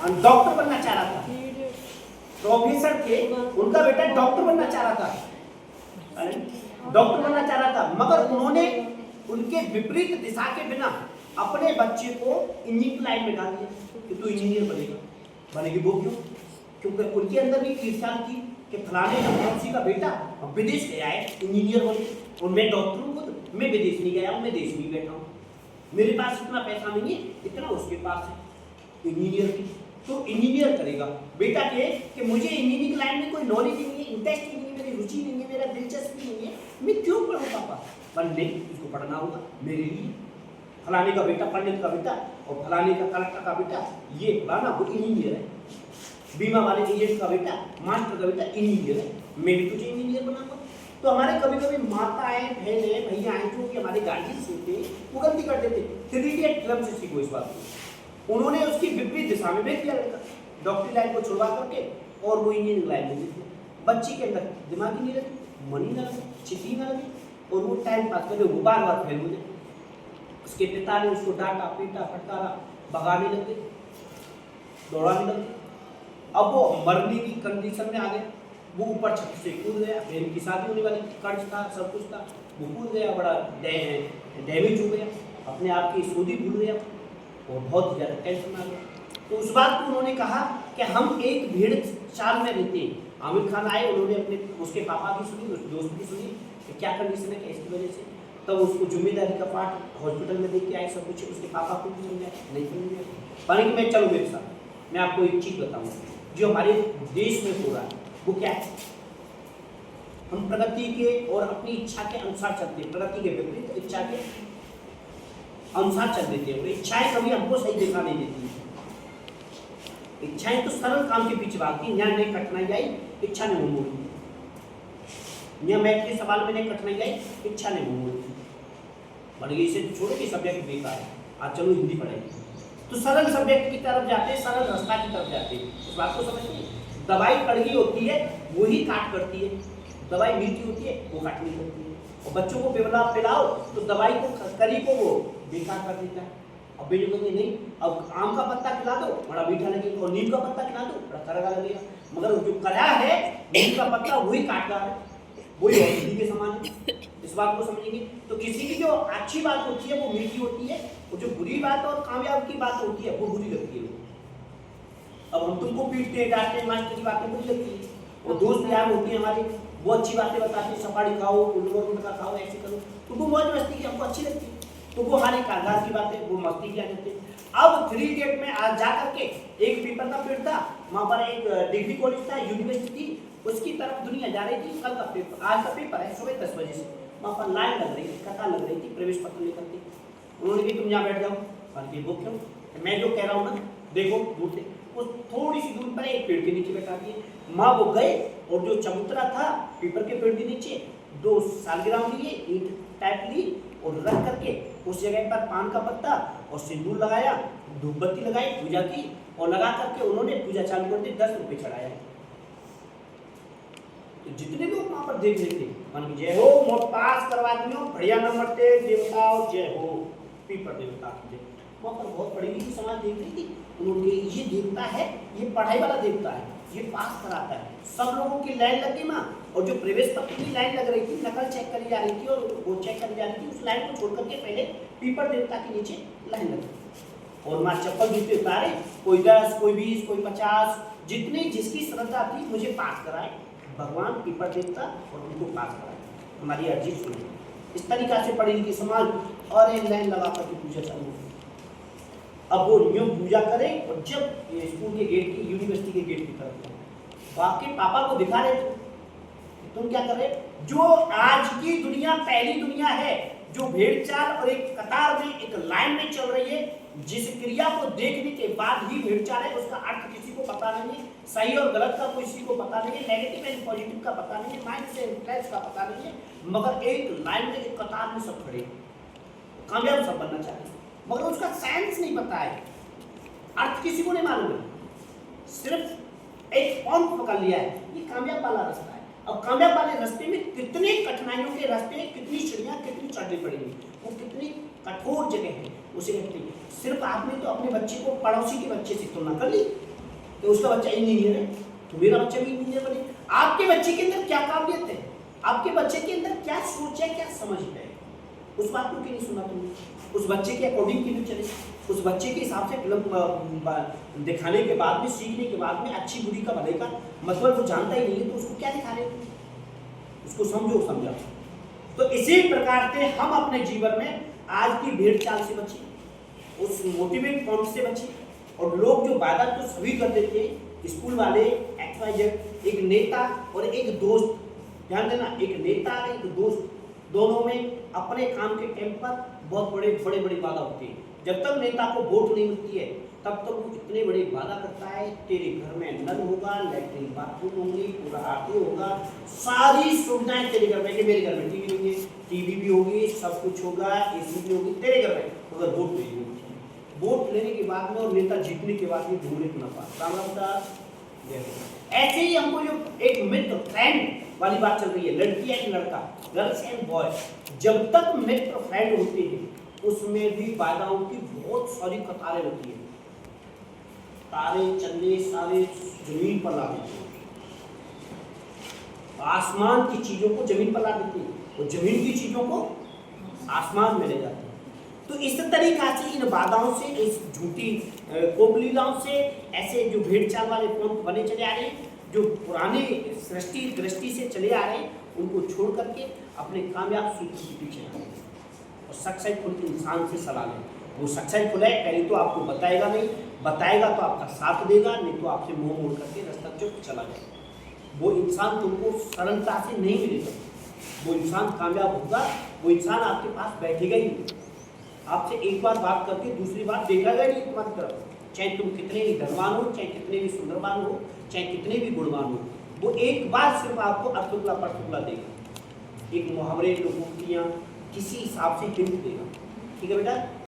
Doctor बनना चाह रहा था, प्रोफेसर थे, उनका बेटा डॉक्टर बनना चाह रहा था, डॉक्टर बनना चाह रहा था, मगर उन्होंने उनके विपरीत दिशा के बिना अपने बच्चे को इंजीनियरिंग लाइन में डाल दिया कि तू इंजीनियर बनेगी। वो क्यों? क्योंकि उनके अंदर भी ईर्ष्या थी कि फलाने किसी का बेटा विदेश गया है इंजीनियर बने, और मैं डॉक्टर हूँ, खुद मैं विदेश नहीं गया हूँ, मैं देश में बैठा हूँ, मेरे पास इतना पैसा नहीं है इतना उसके पास है इंजीनियर की, तो इंजीनियर करेगा। बेटा कहे कि मुझे इंजीनियरिंग लाइन में कोई नॉलेज नहीं है, इंटरेस्ट नहीं है, मेरी रुचि नहीं है, मेरा दिलचस्पी नहीं है, मैं क्यों पढ़ूँ पापा? पर नहीं, इसको पढ़ना होगा मेरे लिए। फलाने का बेटा पंडित का बेटा और फलाने का कलेक्टर का बेटा, ये फलाना वो इंजीनियर है, बीमा वाले एजेंट का बेटा, मास्टर का बेटा इंजीनियर है, मैं भी तुझे इंजीनियर बनाऊंगा। तो हमारे कभी कभी माताएं, बहनें, भैया जो कि हमारे गार्जियन होते वो गलती कर देते। 3 इडियट फिल्म से सीखो इस बात को। उन्होंने उसकी विपरीत दिशा में भेज दिया लड़का, डॉक्टरी लाइन को छुड़वा करके और वो इंजीनियरिंग लाइन में भेज दिया। बच्ची के अंदर दिमाग ही नहीं लगे, मन ही ना लगे, चिट्ठी ना लगे, और वो टाइम पास करे, वो बार बार फेल हो जाए। उसके पिता ने उसको डांटा, पीटा, फटकारा, भगाने लगे, दौड़ाने लगे। अब वो मरने की कंडीशन में आ गया, वो ऊपर छत से कूद गया, बहन की शादी होने वाली, कर्ज था, सब कुछ था, वो कूद गया, बड़ा डैमेज हो गया, अपने आप की सूदी भूल गया और बहुत ज़्यादा टेंशन आ गया। तो उस बात को उन्होंने कहा कि हम एक भीड़ चाल में रहते हैं। आमिर खान आए, उन्होंने अपने उसके पापा की सुनी, उस दोस्त की सुनी कि क्या कंडीशन है, कैसी वजह से, तब उसको जिम्मेदारी का पार्ट हॉस्पिटल में देख के आए, सब कुछ उसके पापा को भी समझाया, नहीं समझ पानी कि मैं चलो मेरे साथ, मैं आपको एक चीज़ बताऊँगा जो हमारे देश में हो रहा है वो क्या है। हम प्रगति के और अपनी इच्छा के अनुसार चलते हैं, प्रगति के विपरीत इच्छा के अनुसार चल देते हैं, और इच्छाएं कभी हमको सही दिशा नहीं देती। इच्छाएं तो सरल काम के पीछे भागती हैं, यहाँ नहीं कठिनाई आई, इच्छा ने मुंह मोड़ी, यहाँ मैथ के सवाल में नहीं कठिनाई आई, इच्छा ने मुंह मोड़ी, बन गई इसे छोड़ो कि सब्जेक्ट बेकार है, आज चलो हिंदी पढ़ेंगे। तो सरल सब्जेक्ट की तरफ जाते हैं, सरल रास्ता की तरफ जाते हैं। इस बात को समझिए, दवाई कड़वी होती है वही काट करती है, दवाई मीठी होती है वो काट नहीं करती है। और बच्चों को बेवला पिलाओ तो दवाई को करी को वो बेकार कर देता है। अब बेटे कहते नहीं, अब आम का पत्ता खिला दो बड़ा मीठा लगेगा, और नीम का पत्ता खिला दो बड़ा कड़वा लगेगा, मगर जो कड़ा है नीम का पत्ता वही काट रहा है, वही औषधि के समान है। इस बात को समझेंगे तो किसी की जो अच्छी बात होती है वो मीठी होती है, और जो बुरी बात और कामयाब की बात होती है वो बुरी लगती है। अब हम तुमको पीटते हैं, डांटते हैं, मास्टर की बातें बुरी लगती है, और दोस्त यार होती है हमारे, वो अच्छी बातें बताते हैं, सफारी खाओ, उल्लू का खाओ, ऐसे करो, तो वो मौज मस्ती की हमको अच्छी लगती है, तो वो हमारे कागजात की बातें वो मस्ती किया जाते हैं। अब 3 इडियट में आज जा करके एक पेपर का पीरियड था, वहाँ पर एक डिग्री कॉलेज था, यूनिवर्सिटी, उसकी तरफ दुनिया जा रही थी। कल का पेपर, आज का पेपर है सुबह 10 बजे से, वहाँ पर लाइन लग रही थी, कतार लग रही थी प्रवेश पत्र लेकर के। उन्होंने कहा तुम यहाँ बैठ जाओ, बल्कि वो क्यों, मैं जो कह रहा हूँ ना देखो दूर से, उस थोड़ी सी दूर पर एक पेड़ के नीचे बैठा दिए। माँ वो गए और जो चबूतरा था पेपर के पेड़ के नीचे 2 सालगिराह लिए, ईंट टाइप ली और रख करके उस जगह पर पान का पत्ता और सिंदूर लगाया, धूप बत्ती लगाई, पूजा की, और लगा करके उन्होंने पूजा चालू कर दी, 10 रुपये चढ़ाया। तो जितने लोग वहां पर देख रहे थे, मान जय हो, मोट पास करवा दियो, बढ़िया नंबर थे, देवताओं जय हो, पीपर देवता की जय। वहां पर बहुत बड़ी लिखी समाज देख रही थी, उन्होंने ये देवता है, ये पढ़ाई वाला देवता है, ये पास कराता है। सब लोगों की लाइन लगी माँ, और जो प्रवेश पत्र की लाइन लग रही थी, नकल चेक करी जा रही थी और वो चेक करी जा रही थी, उस लाइन को छोड़ करके पहले पीपर देवता के नीचे लाइन लगी, और माँ चप्पल जूते उतारे, कोई 10, कोई 20, कोई 50, जितनी जिसकी श्रद्धा थी मुझे पास कराए भगवान, पीपर देवता, और उनको पास कराए, हमारी अर्जी सुनी। इस तरीका से पढ़ी लिखी समाज और एक लाइन लगा करके पूजा चालू हुई। अब वो न्यू पूजा करे, और जब स्कूल के गेट की, यूनिवर्सिटी के गेट की तरफ आपके पापा को दिखा रहे थे, तुम क्या कर रहे, जो आज की दुनिया पहली दुनिया है, जो भेड़ चाल और एक कतार में एक लाइन में चल रही है, जिस क्रिया को देखने के बाद ही भेड़ चाल है, उसका अर्थ किसी को पता नहीं है, सही और गलत का किसी को पता नहीं है, नेगेटिव एंड पॉजिटिव का पता नहीं है, माइंड से इंफ्लुएंस का पता नहीं है, मगर एक लाइन में एक कतार में सब खड़े, कामयाब सब बनना चाहते हैं, मगर उसका साइंस नहीं पता है, अर्थ किसी को नहीं मालूम है, सिर्फ एक पॉइंट पकड़ लिया है, ये कामयाब वाला रास्ता है। अब कामयाब वाले रास्ते में कितने कठिनाइयों के रास्ते, कितनी सीढ़ियां, कितनी चढ़नी पड़ेगी, वो कितनी कठोर जगह है उसे कहते हैं। सिर्फ आपने तो अपने बच्चे को पड़ोसी के बच्चे से तुलना कर ली कि उसका बच्चा इंजीनियर है तो मेरा बच्चा भी इंजीनियर बने। आपके बच्चे के अंदर क्या काबिलियत है, आपके बच्चे के अंदर क्या सोच है, क्या समझ है, उस बात को क्यों नहीं सुना तुमने? उस बच्चे के अकॉर्डिंग क्यों नहीं चले? उस बच्चे के हिसाब से फिल्म दिखाने के बाद में, सीखने के बाद में अच्छी बुरी का भले का मतलब वो जानता ही नहीं है तो उसको क्या दिखा रहे हो? उसको समझो, समझा। तो इसी प्रकार से हम अपने जीवन में आज की भीड़ चाल से बचे, उस मोटिवेट पॉइंट से बचे। और लोग जो वादा तो सभी करते थे, स्कूल वाले XYZ, एक नेता और एक दोस्त, ध्यान देना, एक नेता और एक दोस्त, दोनों में अपने काम के टाइम पर बहुत बड़े बड़े वादा होते हैं। जब तक नेता को वोट नहीं मिलती है तब तक वो इतने बड़े वादा करता है, तेरे घर में नल होगा, लैट्रिन बाथरूम होंगे, पूरा आरती होगा, सारी सुविधाएं तेरे घर में, मेरे घर में टीवी होंगे, टीवी भी होगी, सब कुछ होगा, AC भी होगी तेरे घर में, अगर वोट नहीं मिलेगी। वोट लेने के बाद में और नेता जीतने के बाद भी ढूंढने को ना पा। ऐसे ही हमको जो एक मित्र फ्रेंड वाली बात चल रही है, लड़की एंड लड़का, गर्ल्स एंड बॉय, जब तक मित्र फ्रेंड होते हैं उसमें भी वादाओं की बहुत सारी कतारें होती है। तारे चंदे सारे जमीन पर ला देते हैं, आसमान की चीजों को जमीन पर ला देते हैं और जमीन की चीजों को आसमान में ले जाते हैं। तो इस तरीका से इन वादाओं से, इस झूठी कोपलीलाओं से, ऐसे जो भेड़ चाल वाले पंथ बने चले आ रहे हैं, जो पुराने सृष्टि दृष्टि से चले आ रहे हैं, उनको छोड़ करके अपने कामयाब सूत्र के पीछे आ रहे हैं और सक्सेसफुल इंसान से सलाह लें। वो सक्सेसफुल है, पहले तो आपको बताएगा नहीं, बताएगा तो आपका साथ देगा, नहीं तो आपसे मुंह मोड़ करके रास्ता चुप चला जाएगा। वो इंसान तुमको सरलता से नहीं मिलेगा, वो इंसान कामयाब होगा, वो इंसान आपके पास बैठेगा ही नहीं, आपसे एक बार बात करके दूसरी बार देखेगा ही नहीं तुम्हारी तरफ, चाहे तुम कितने भी धनवान हो, चाहे कितने भी सुंदरवान हो, चाहे कितने भी गुणवान हो, वो एक बार सिर्फ आपको अतुकला परतुकला देगा, एक मुहावरे लोगों की किसी हिसाब से हिंट देगा। ठीक है बेटा,